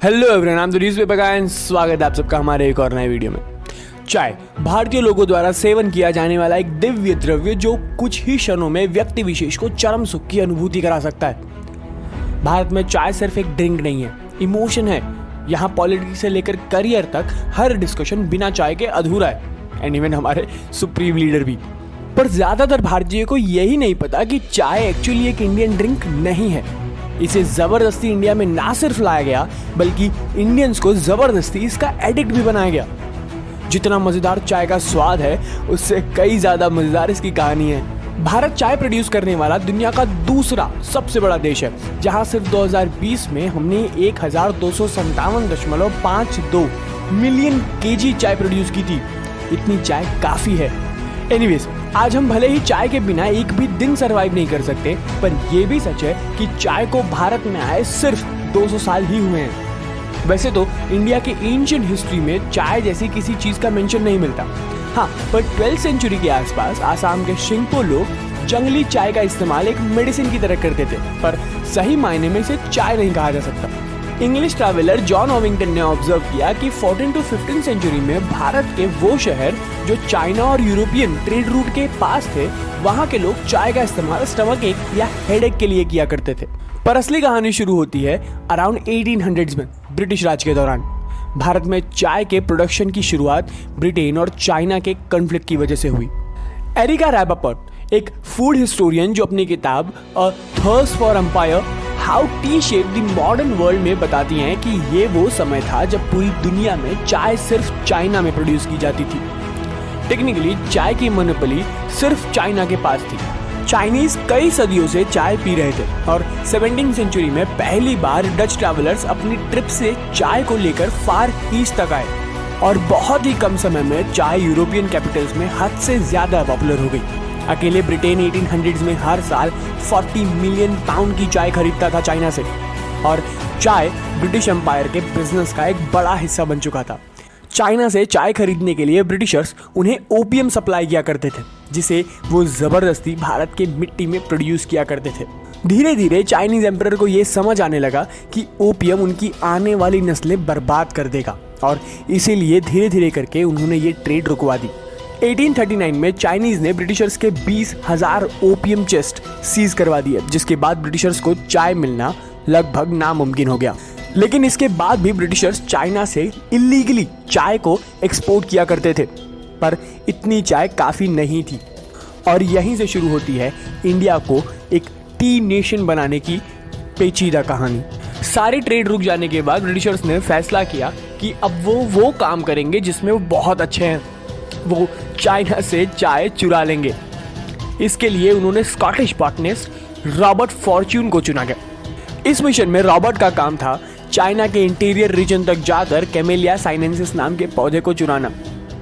Hello everyone, I am the newspaper guy and स्वागत है आप सबका हमारे एक और नए वीडियो में। चाय भारतीय लोगों द्वारा सेवन किया जाने वाला एक दिव्य द्रव्य जो कुछ ही क्षणों में व्यक्ति विशेष को चरम सुख की अनुभूति करा सकता है। भारत में चाय सिर्फ एक ड्रिंक नहीं है, इमोशन है। यहाँ पॉलिटिक्स से लेकर करियर तक हर डिस्कशन बिना चाय के अधूरा है, एंड इवन हमारे सुप्रीम लीडर भी। पर ज्यादातर भारतीयों को यही नहीं पता कि चाय एक्चुअली एक इंडियन ड्रिंक नहीं है। इसे जबरदस्ती इंडिया में ना सिर्फ लाया गया बल्कि इंडियंस को जबरदस्ती इसका एडिक्ट भी बनाया गया। जितना मजेदार चाय का स्वाद है उससे कई ज्यादा मजेदार इसकी कहानी है। भारत चाय प्रोड्यूस करने वाला दुनिया का दूसरा सबसे बड़ा देश है, जहां सिर्फ 2020 में हमने 1257.52 मिलियन केजी चाय प्रोड्यूस की थी। इतनी चाय काफी है। एनीवेज, आज हम भले ही चाय के बिना एक भी दिन सरवाइव नहीं कर सकते, पर यह भी सच है कि चाय को भारत में आए सिर्फ 200 साल ही हुए हैं। वैसे तो इंडिया के एंशिएंट हिस्ट्री में चाय जैसी किसी चीज का मेंशन नहीं मिलता। हाँ, पर 12th सेंचुरी के आसपास आसाम के शिंगपो लोग जंगली चाय का इस्तेमाल एक मेडिसिन की तरह करते थे, पर सही मायने में इसे चाय नहीं कहा जा सकता। इंग्लिश ट्रैवलर जॉन ओविंगटन ने ऑब्जर्व किया कि 14 to 15 सेंचुरी में भारत के वो शहर जो चाइना और यूरोपियन ट्रेड रूट के पास थे, वहाँ के लोग चाय का इस्तेमाल स्टमक एक या हेडेक के लिए किया करते थे। पर असली कहानी शुरू होती है अराउंड 1800s में, ब्रिटिश राज के दौरान। भारत में चाय के प्रोडक्शन की शुरुआत ब्रिटेन और चाइना के कॉन्फ्लिक्ट की वजह से हुई। एरिका रैपापर्ट, एक फूड हिस्टोरियन, जो अपनी किताब a thirst for empire how tea shape the modern world में बताती हैं कि ये वो समय था जब पूरी दुनिया में चाय सिर्फ चाइना में प्रोड्यूस की जाती थी। टेक्निकली चाय की मोनोपोली सिर्फ चाइना के पास थी। चाइनीज कई सदियों से चाय पी रहे थे और 17वीं सेंचुरी में पहली बार डच ट्रैवलर्स अपनी ट्रिप से चाय को लेकर फार ईस्ट तक आए और बहुत ही कम समय में चाय यूरोपियन कैपिटल्स में हद से ज्यादा पॉपुलर हो गई। अकेले ब्रिटेन 1800s में हर साल 40 मिलियन पाउंड की चाय खरीदता था चाइना से, और चाय ब्रिटिश एम्पायर के बिजनेस का एक बड़ा हिस्सा बन चुका था। चाइना से चाय खरीदने के लिए ब्रिटिशर्स उन्हें ओपियम सप्लाई किया करते थे, जिसे वो जबरदस्ती भारत के मिट्टी में प्रोड्यूस किया करते थे। धीरे धीरे चाइनीज एम्परर को ये समझ आने लगा कि ओपियम उनकी आने वाली नस्लें बर्बाद कर देगा, और इसीलिए धीरे धीरे करके उन्होंने ये ट्रेड रुकवा दी। 1839 में चाइनीज ने ब्रिटिशर्स के 20,000 ओपियम चेस्ट सीज करवा दिए, जिसके बाद ब्रिटिशर्स को चाय मिलना लगभग नामुमकिन हो गया। लेकिन इसके बाद भी ब्रिटिशर्स चाइना से इलीगली चाय को एक्सपोर्ट किया करते थे, पर इतनी चाय काफ़ी नहीं थी। और यहीं से शुरू होती है इंडिया को एक टी नेशन बनाने की पेचीदा कहानी। सारे ट्रेड रुक जाने के बाद ब्रिटिशर्स ने फैसला किया कि अब वो काम करेंगे जिसमें वो बहुत अच्छे हैं, वो चाइना से चाय चुरा लेंगे। इसके लिए उन्होंने स्कॉटिश बॉटनिस्ट रॉबर्ट फॉर्च्यून को चुना गया। इस मिशन में रॉबर्ट का काम था चाइना के इंटीरियर रीजन तक जाकर कैमेलिया साइनेंसिस नाम के पौधे को चुराना।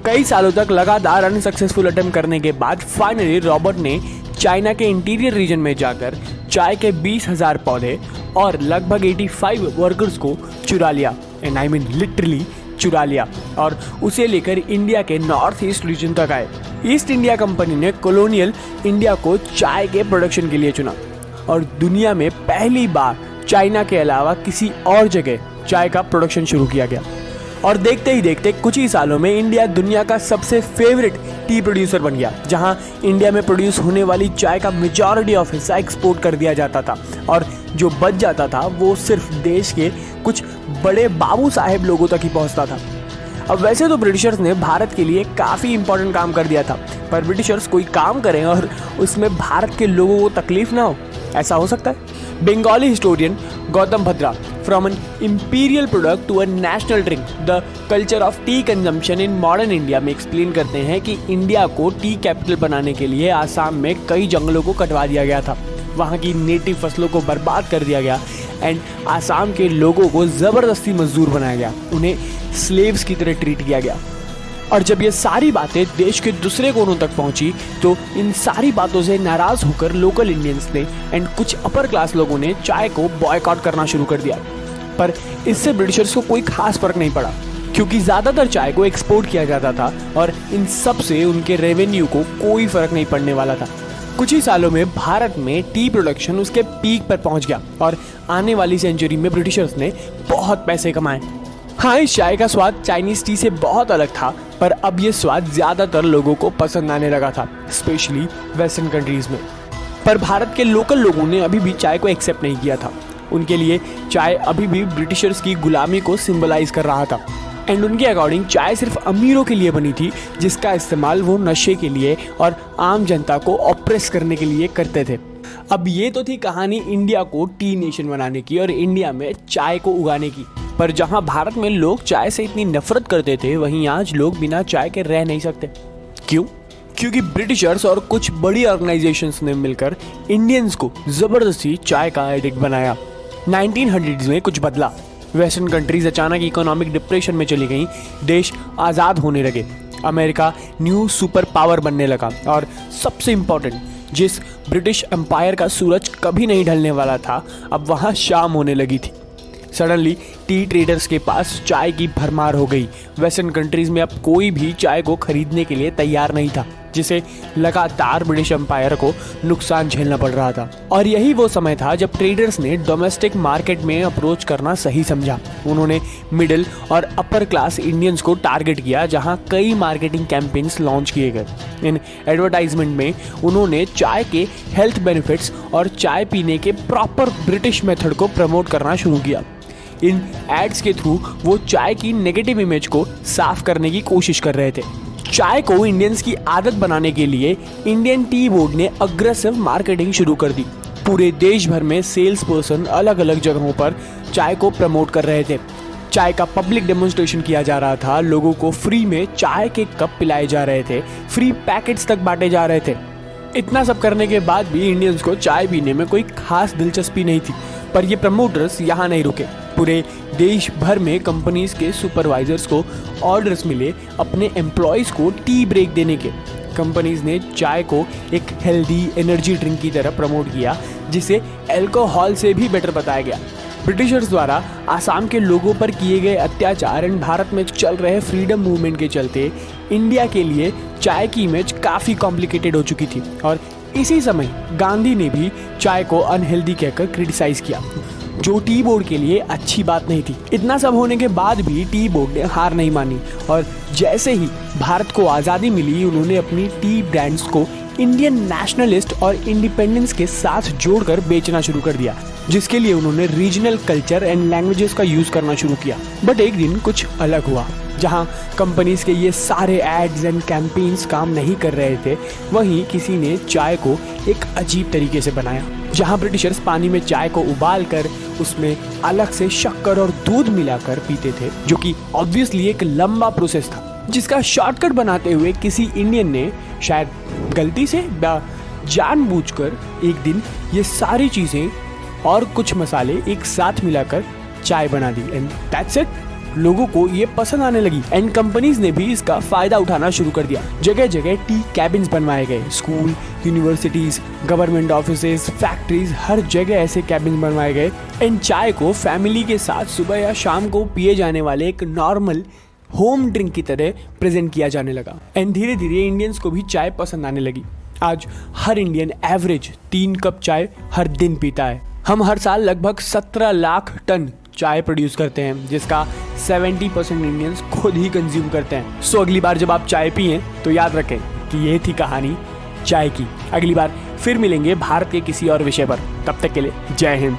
कई सालों तक लगातार अनसक्सेसफुल अटेम्प्ट करने के बाद फाइनली रॉबर्ट ने चाइना के इंटीरियर रीजन में जाकर चाय के 20,000 पौधे और लगभग 85 वर्कर्स को चुरा लिया, एंड आई मीन लिटरली चुरा लिया, और उसे लेकर इंडिया के नॉर्थ ईस्ट रीजन तक आए। ईस्ट इंडिया कंपनी ने कॉलोनियल इंडिया को चाय के प्रोडक्शन के लिए चुना, और दुनिया में पहली बार चाइना के अलावा किसी और जगह चाय का प्रोडक्शन शुरू किया गया। और देखते ही देखते कुछ ही सालों में इंडिया दुनिया का सबसे फेवरेट टी प्रोड्यूसर बन गया, जहां इंडिया में प्रोड्यूस होने वाली चाय का मेजॉरिटी ऑफ हिस्सा एक्सपोर्ट कर दिया जाता था, और जो बच जाता था वो सिर्फ देश के कुछ बड़े बाबू साहेब लोगों तक ही पहुंचता था। अब वैसे तो ब्रिटिशर्स ने भारत के लिए काफ़ी इंपॉर्टेंट काम कर दिया था, पर ब्रिटिशर्स कोई काम करें और उसमें भारत के लोगों को तकलीफ ना हो, ऐसा हो सकता है? Bengali historian Gautam Bhadra, from an imperial product to a national drink, the culture of tea consumption in modern India में एक्सप्लेन करते हैं कि इंडिया को टी कैपिटल बनाने के लिए आसाम में कई जंगलों को कटवा दिया गया था, वहाँ की नेटिव फसलों को बर्बाद कर दिया गया, एंड आसाम के लोगों को ज़बरदस्ती मजदूर बनाया गया, उन्हें स्लेव्स की तरह ट्रीट किया गया। और जब ये सारी बातें देश के दूसरे कोनों तक पहुंची तो इन सारी बातों से नाराज होकर लोकल इंडियंस ने एंड कुछ अपर क्लास लोगों ने चाय को बॉयकॉट करना शुरू कर दिया। पर इससे ब्रिटिशर्स को कोई खास फर्क नहीं पड़ा, क्योंकि ज़्यादातर चाय को एक्सपोर्ट किया जाता था और इन सब से उनके रेवेन्यू को कोई फर्क नहीं पड़ने वाला था। कुछ ही सालों में भारत में टी प्रोडक्शन उसके पीक पर पहुंच गया और आने वाली सेंचुरी में ब्रिटिशर्स ने बहुत पैसे कमाए। हाँ, इस चाय का स्वाद चाइनीज टी से बहुत अलग था, पर अब ये स्वाद ज़्यादातर लोगों को पसंद आने लगा था, स्पेशली वेस्टर्न कंट्रीज में। पर भारत के लोकल लोगों ने अभी भी चाय को एक्सेप्ट नहीं किया था। उनके लिए चाय अभी भी ब्रिटिशर्स की गुलामी को सिंबलाइज कर रहा था। एंड उनके अकॉर्डिंग चाय सिर्फ अमीरों के लिए बनी थी, जिसका इस्तेमाल वो नशे के लिए और आम जनता को ऑप्रेस करने के लिए करते थे। अब ये तो थी कहानी इंडिया को टी नेशन बनाने की और इंडिया में चाय को उगाने की। पर जहां भारत में लोग चाय से इतनी नफरत करते थे, वहीं आज लोग बिना चाय के रह नहीं सकते। क्यों? क्योंकि ब्रिटिशर्स और कुछ बड़ी ऑर्गेनाइजेशंस ने मिलकर इंडियंस को जबरदस्ती चाय का एडिक्ट बनाया। 1900s में कुछ बदला। वेस्टर्न कंट्रीज अचानक इकोनॉमिक डिप्रेशन में चली गईं, देश आज़ाद होने लगे, अमेरिका न्यू सुपर पावर बनने लगा और सबसे इम्पोर्टेंट, जिस ब्रिटिश एम्पायर का सूरज कभी नहीं ढलने वाला था, अब वहाँ शाम होने लगी थी। सडनली टी ट्रेडर्स के पास चाय की भरमार हो गई। वेस्टर्न कंट्रीज में अब कोई भी चाय को खरीदने के लिए तैयार नहीं था, जिसे लगातार ब्रिटिश एम्पायर को नुकसान झेलना पड़ रहा था। और यही वो समय था जब ट्रेडर्स ने डोमेस्टिक मार्केट में अप्रोच करना सही समझा। उन्होंने मिडिल और अपर क्लास इंडियंस को टारगेट किया, जहां कई मार्केटिंग कैंपेन्स लॉन्च किए गए। इन एडवर्टाइजमेंट में उन्होंने चाय के हेल्थ बेनिफिट्स और चाय पीने के प्रॉपर ब्रिटिश मेथड को प्रमोट करना शुरू किया। इन एड्स के थ्रू वो चाय की नेगेटिव इमेज को साफ करने की कोशिश कर रहे थे। चाय को इंडियंस की आदत बनाने के लिए इंडियन टी बोर्ड ने अग्रेसिव मार्केटिंग शुरू कर दी। पूरे देश भर में सेल्स पर्सन अलग अलग जगहों पर चाय को प्रमोट कर रहे थे। चाय का पब्लिक डेमोन्स्ट्रेशन किया जा रहा था, लोगों को फ्री में चाय के कप पिलाए जा रहे थे, फ्री पैकेट्स तक बांटे जा रहे थे। इतना सब करने के बाद भी इंडियंस को चाय पीने में कोई खास दिलचस्पी नहीं थी। पर ये प्रमोटर्स यहाँ नहीं रुके। पूरे देश भर में कंपनीज के सुपरवाइजर्स को ऑर्डर्स मिले अपने एम्प्लॉयज़ को टी ब्रेक देने के। कंपनीज ने चाय को एक हेल्दी एनर्जी ड्रिंक की तरह प्रमोट किया, जिसे अल्कोहल से भी बेटर बताया गया। ब्रिटिशर्स द्वारा आसाम के लोगों पर किए गए अत्याचार एंड भारत में चल रहे फ्रीडम मूवमेंट के चलते इंडिया के लिए चाय की इमेज काफ़ी कॉम्प्लिकेटेड हो चुकी थी। और इसी समय गांधी ने भी चाय को अनहेल्दी कहकर क्रिटिसाइज किया, जो टी बोर्ड के लिए अच्छी बात नहीं थी। इतना सब होने के बाद भी टी बोर्ड ने हार नहीं मानी और जैसे ही भारत को आज़ादी मिली, उन्होंने अपनी टी ब्रांड्स को इंडियन नेशनलिस्ट और इंडिपेंडेंस के साथ जोड़कर बेचना शुरू कर दिया, जिसके लिए उन्होंने रीजनल कल्चर एंड लैंग्वेजेस का यूज़ करना शुरू किया। बट एक दिन कुछ अलग हुआ। जहां कंपनीज के ये सारे एड्स एंड कैंपेन्स काम नहीं कर रहे थे, वहीं किसी ने चाय को एक अजीब तरीके से बनाया। जहां ब्रिटिशर्स पानी में चाय को उबाल कर उसमें अलग से शक्कर और दूध मिलाकर पीते थे, जो कि ऑब्वियसली एक लंबा प्रोसेस था, जिसका शॉर्टकट बनाते हुए किसी इंडियन ने शायद गलती से जानबूझकर एक दिन ये सारी चीज़ें और कुछ मसाले एक साथ मिलाकर चाय बना दी। And that's it. लोगों को ये पसंद आने लगी एंड कंपनीज ने भी इसका फायदा उठाना शुरू कर दिया। जगह जगह टी कैबिन्स बनवाए गए। School, universities, government offices, factories, हर जगह ऐसे कैबिन बनवाए गए। एंड चाय को फैमिली के साथ सुबह या शाम को पिए जाने वाले एक नॉर्मल होम ड्रिंक की तरह प्रेजेंट किया जाने लगा। एंड धीरे धीरे इंडियंस को भी चाय पसंद आने लगी। आज हर इंडियन एवरेज 3 कप चाय हर दिन पीता है। हम हर साल लगभग 17 लाख टन चाय प्रोड्यूस करते हैं, जिसका 70% इंडियंस खुद ही कंज्यूम करते हैं। सो अगली बार जब आप चाय पिएं तो याद रखें कि ये थी कहानी चाय की। अगली बार फिर मिलेंगे भारत के किसी और विषय पर। तब तक के लिए जय हिंद।